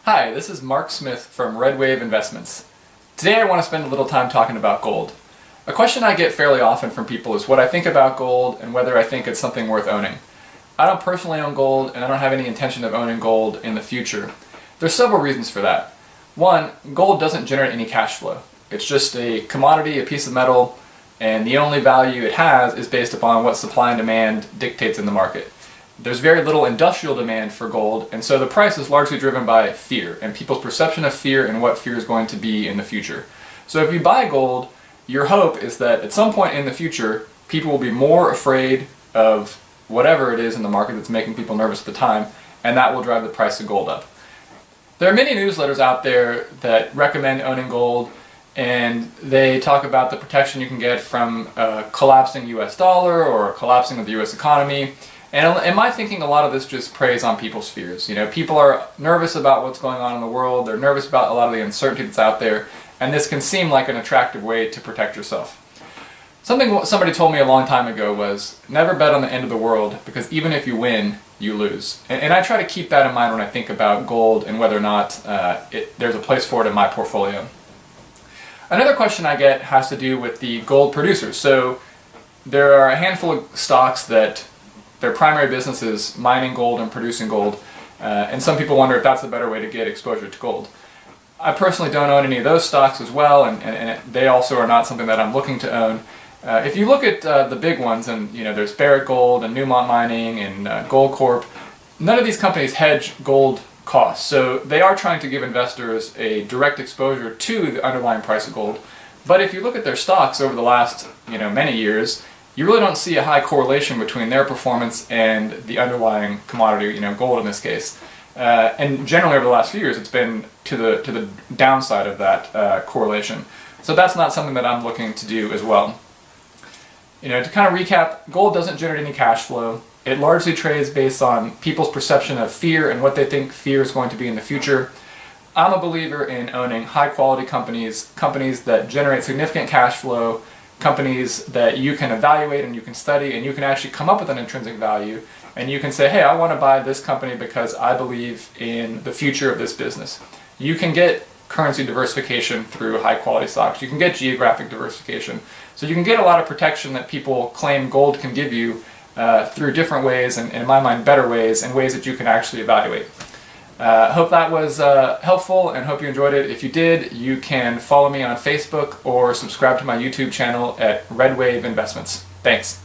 Hi, this is Mark Smith from Red Wave Investments. Today I want to spend a little time talking about gold. A question I get fairly often from people is what I think about gold and whether I think it's something worth owning. I don't personally own gold and I don't have any intention of owning gold in the future. There's several reasons for that. One, gold doesn't generate any cash flow. It's just a commodity, a piece of metal, and the only value it has is based upon what supply and demand dictates in the market. There's very little industrial demand for gold, and so the price is largely driven by fear and people's perception of fear and what fear is going to be in the future. So if you buy gold, your hope is that at some point in the future, people will be more afraid of whatever it is in the market that's making people nervous at the time, and that will drive the price of gold up. There are many newsletters out there that recommend owning gold, and they talk about the protection you can get from a collapsing US dollar or a collapsing of the US economy. And in my thinking, a lot of this just preys on people's fears. You know, people are nervous about what's going on in the world, they're nervous about a lot of the uncertainty that's out there, and this can seem like an attractive way to protect yourself. Something somebody told me a long time ago was, never bet on the end of the world, because even if you win, you lose. And I try to keep that in mind when I think about gold and whether or not there's a place for it in my portfolio. Another question I get has to do with the gold producers. So there are a handful of stocks that their primary business is mining gold and producing gold, and some people wonder if that's a better way to get exposure to gold. I personally don't own any of those stocks as well, and they also are not something that I'm looking to own. If you look at the big ones, and you know, there's Barrick Gold and Newmont Mining and Goldcorp, none of these companies hedge gold costs, so they are trying to give investors a direct exposure to the underlying price of gold. But if you look at their stocks over the last many years, you really don't see a high correlation between their performance and the underlying commodity, gold in this case. And generally over the last few years, it's been to the downside of that correlation. So that's not something that I'm looking to do as well. To kind of recap, gold doesn't generate any cash flow. It largely trades based on people's perception of fear and what they think fear is going to be in the future. I'm a believer in owning high quality companies that generate significant cash flow, companies that you can evaluate and you can study and you can actually come up with an intrinsic value, and you can say, hey, I want to buy this company because I believe in the future of this business. You can get currency diversification through high quality stocks. You can get geographic diversification. So you can get a lot of protection that people claim gold can give you through different ways, and in my mind better ways, and ways that you can actually evaluate. Hope that was helpful and hope you enjoyed it. If you did, you can follow me on Facebook or subscribe to my YouTube channel at Red Wave Investments. Thanks.